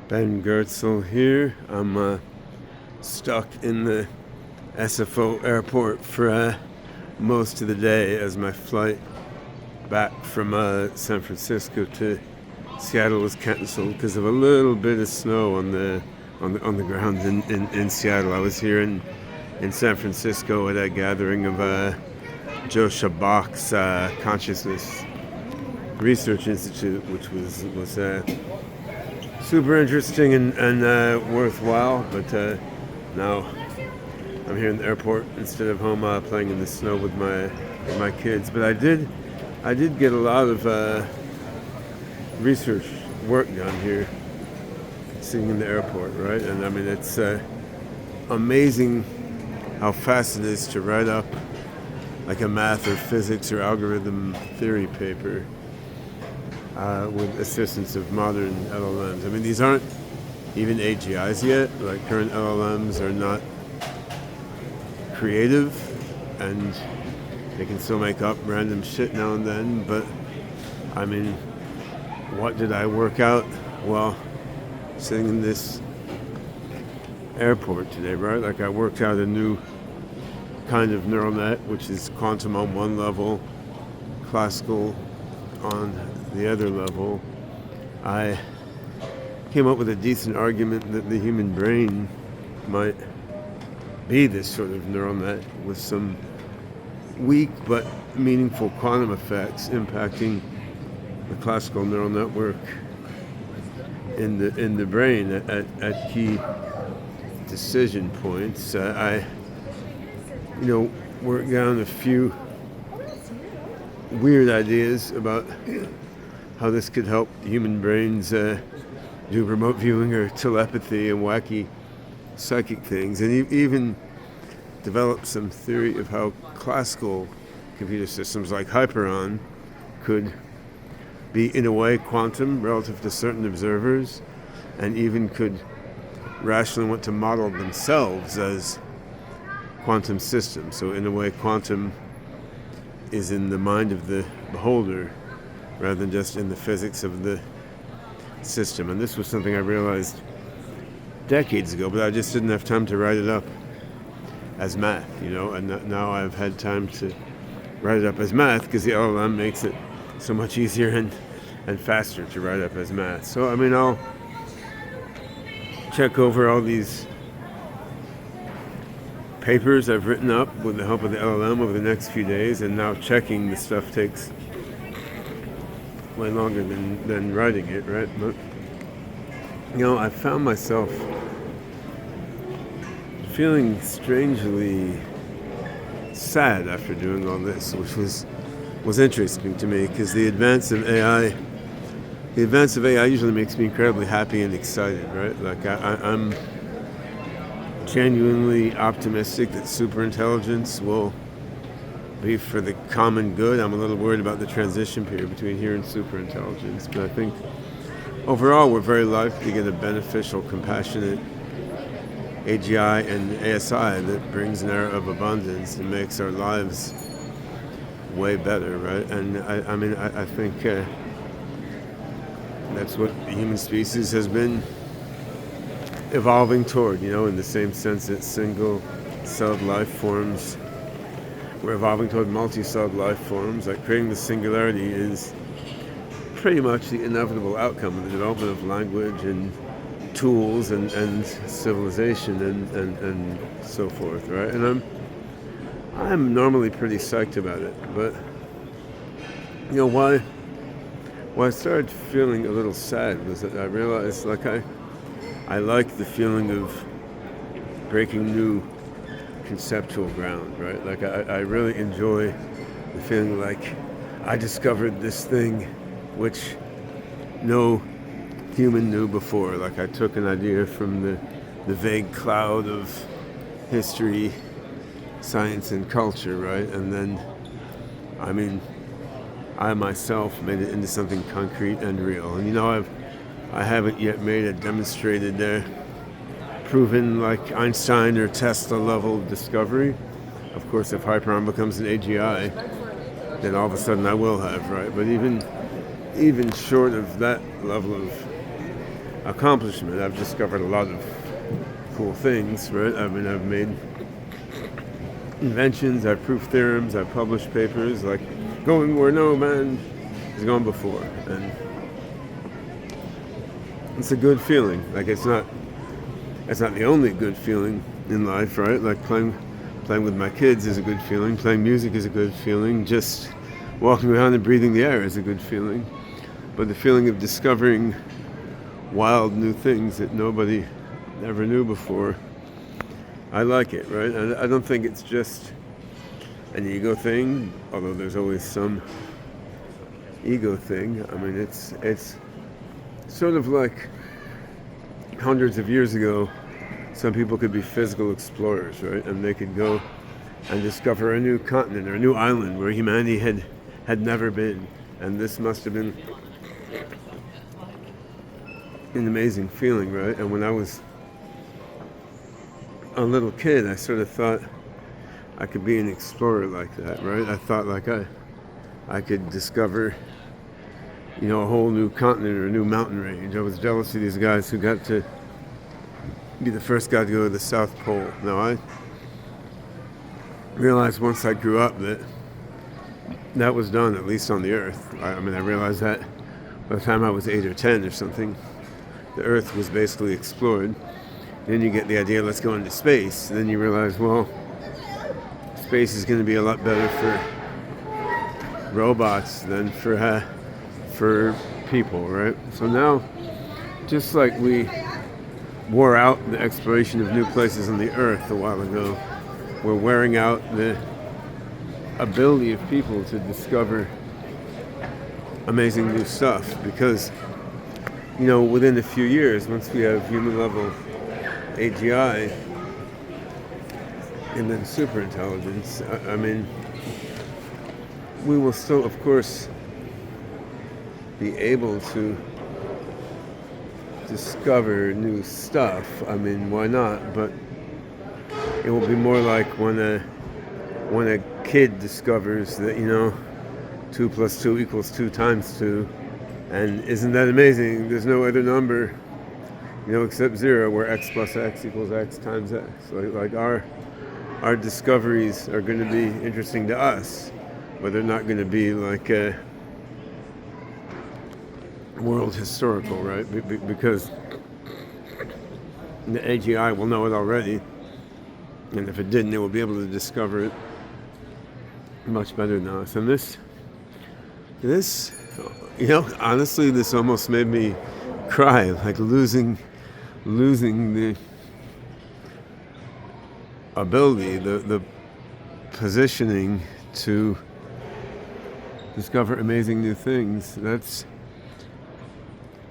Ben Gertzel here. I'm stuck in the SFO airport for most of the day as my flight back from San Francisco to Seattle was cancelled because of a little bit of snow on the ground in Seattle. I was here in San Francisco at a gathering of Joe Shabak's Consciousness Research Institute, which was super interesting and worthwhile. But now I'm here in the airport instead of home playing in the snow with my kids. But I did get a lot of research work done here, sitting in the airport, right? And I mean, it's amazing how fast it is to write up like a math or physics or algorithm theory paper with assistance of modern LLMs. I mean, these aren't even AGIs yet. Like, current LLMs are not creative, and they can still make up random shit now and then. But I mean, what did I work out? Well, sitting in this airport today, right? Like, I worked out a new kind of neural net, which is quantum on one level, classical on the other level. I came up with a decent argument that the human brain might be this sort of neural net with some weak but meaningful quantum effects impacting the classical neural network in the brain at key decision points. I worked down a few weird ideas about how this could help human brains do remote viewing or telepathy and wacky psychic things, and even developed some theory of how classical computer systems like Hyperon could be, in a way, quantum relative to certain observers, and even could rationally want to model themselves as quantum systems. So in a way, quantum is in the mind of the beholder rather than just in the physics of the system. And this was something I realized decades ago, but I just didn't have time to write it up as math, and now I've had time to write it up as math because the LLM makes it so much easier and faster to write up as math. So I mean, I'll check over all these papers I've written up with the help of the LLM over the next few days, and now checking the stuff takes way longer than writing it, right? But I found myself feeling strangely sad after doing all this, which was interesting to me, because the advance of AI usually makes me incredibly happy and excited, right? Like, I'm genuinely optimistic that superintelligence will be for the common good. I'm a little worried about the transition period between here and superintelligence, but I think overall we're very likely to get a beneficial, compassionate AGI and ASI that brings an era of abundance and makes our lives way better, right? And I think that's what the human species has been evolving toward, in the same sense that single-celled life forms, we're evolving toward multi-celled life forms. Like, creating the singularity is pretty much the inevitable outcome of the development of language and tools and civilization and so forth, right? And I'm normally pretty psyched about it, but why I started feeling a little sad was that I realized, like, I like the feeling of breaking new conceptual ground, right? Like, I really enjoy the feeling like I discovered this thing which no human knew before. Like, I took an idea from the vague cloud of history, science, and culture, right? And then, I myself made it into something concrete and real. And I haven't yet made a demonstrated, proven, like Einstein or Tesla level discovery. Of course, if Hyperon becomes an AGI, then all of a sudden I will have, right? But even short of that level of accomplishment. I've discovered a lot of cool things, right? I mean, I've made inventions, I've proved theorems, I've published papers, like going where no man has gone before. And it's a good feeling. Like it's not the only good feeling in life, right? Like playing with my kids is a good feeling, playing music is a good feeling, just walking around and breathing the air is a good feeling. But the feeling of discovering wild new things that nobody ever knew before, I like it, right? I don't think it's just an ego thing, although there's always some ego thing. I mean, it's sort of like hundreds of years ago, some people could be physical explorers, right? And they could go and discover a new continent or a new island where humanity had never been. And this must have been an amazing feeling, right? And when I was a little kid, I sort of thought I could be an explorer like that, right? I thought like I could discover, a whole new continent or a new mountain range. I was jealous of these guys who got to be the first guy to go to the South Pole. Now I realized once I grew up that was done, at least on the Earth. I realized that by the time I was 8 or 10 or something, the Earth was basically explored. Then you get the idea, let's go into space. And then you realize, well, space is going to be a lot better for robots than for people, right? So now, just like we wore out the exploration of new places on the Earth a while ago, we're wearing out the ability of people to discover amazing new stuff, because within a few years, once we have human level AGI and then super intelligence, I mean, we will still, of course, be able to discover new stuff. I mean, why not? But it will be more like when a kid discovers that 2 + 2 = 2 × 2, and isn't that amazing? There's no other number, except 0, where x + x = x times x. Like our discoveries are going to be interesting to us, but they're not going to be like world historical, right? Because the AGI will know it already, and if it didn't, it will be able to discover it much better than us. And this, honestly, this almost made me cry, like losing the ability, the positioning to discover amazing new things.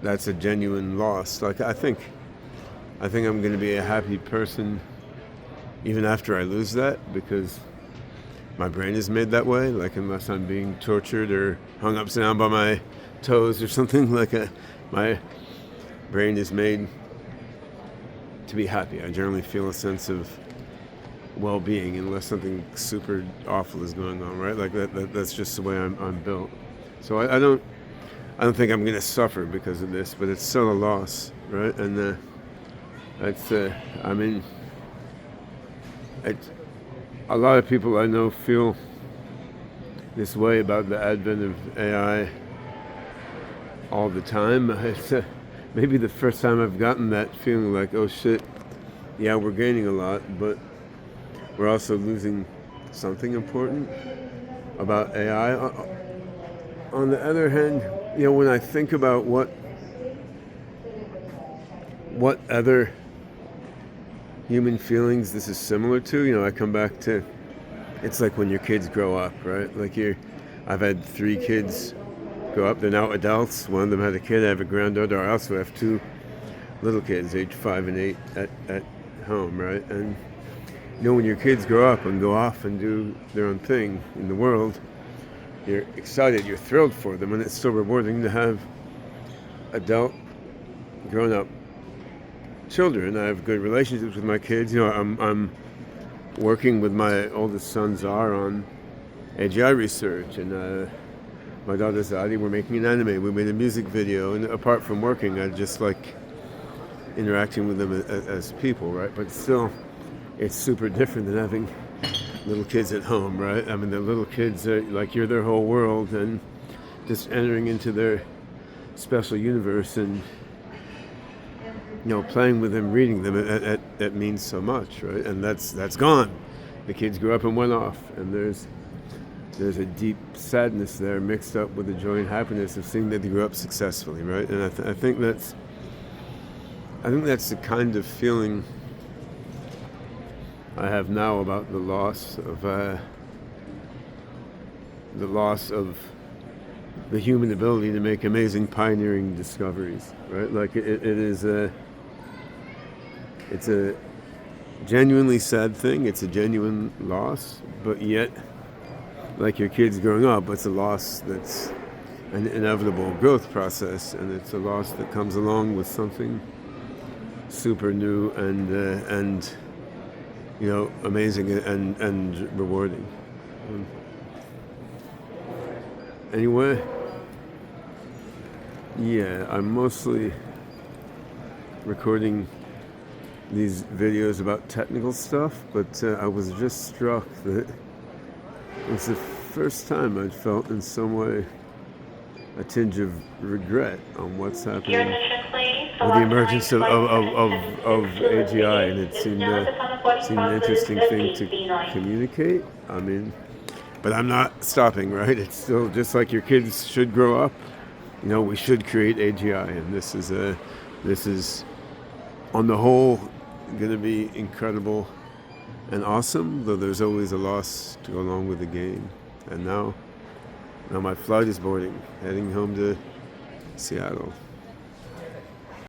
That's a genuine loss. Like I think I'm going to be a happy person even after I lose that, because my brain is made that way. Like unless I'm being tortured or hung upside down by my toes or something, my brain is made to be happy. I generally feel a sense of well-being unless something super awful is going on, right? Like that's just the way I'm built. So I don't think I'm going to suffer because of this, but it's still a loss, right? And a lot of people I know feel this way about the advent of AI all the time. It's maybe the first time I've gotten that feeling like, oh shit, yeah, we're gaining a lot, but we're also losing something important about AI. On the other hand, when I think about what other human feelings this is similar to, I come back to, it's like when your kids grow up, right? Like I've had 3 kids grow up. They're now adults. One of them had a kid. I have a granddaughter. I also have 2 little kids, age 5 and 8, at home, right? And when your kids grow up and go off and do their own thing in the world, you're excited, you're thrilled for them, and it's so rewarding to have adult, grown-up children. I have good relationships with my kids. I'm working with my oldest son Zar on AGI research, and my daughter Zadi, we're making an anime. We made a music video, and apart from working, I just like interacting with them as people, right? But still, it's super different than having little kids at home, right? I mean, the little kids are like you're their whole world, and just entering into their special universe and playing with them, reading them, it means so much, right? And that's gone. The kids grew up and went off, and there's a deep sadness there mixed up with the joy and happiness of seeing that they grew up successfully, right? And I think that's the kind of feeling I have now about the loss of the human ability to make amazing pioneering discoveries, right? Like it's a genuinely sad thing. It's a genuine loss, but yet, like your kids growing up, it's a loss that's an inevitable growth process, and it's a loss that comes along with something super new and amazing and rewarding. Anyway, yeah, I'm mostly recording these videos about technical stuff, but I was just struck that it's the first time I'd felt in some way a tinge of regret on what's happening with the emergence of AGI, and it seemed an interesting thing to communicate. I mean, but I'm not stopping, right? It's still just like your kids should grow up. We should create AGI, and this is on the whole going to be incredible and awesome, though there's always a loss to go along with the game. And now my flight is boarding, heading home to Seattle.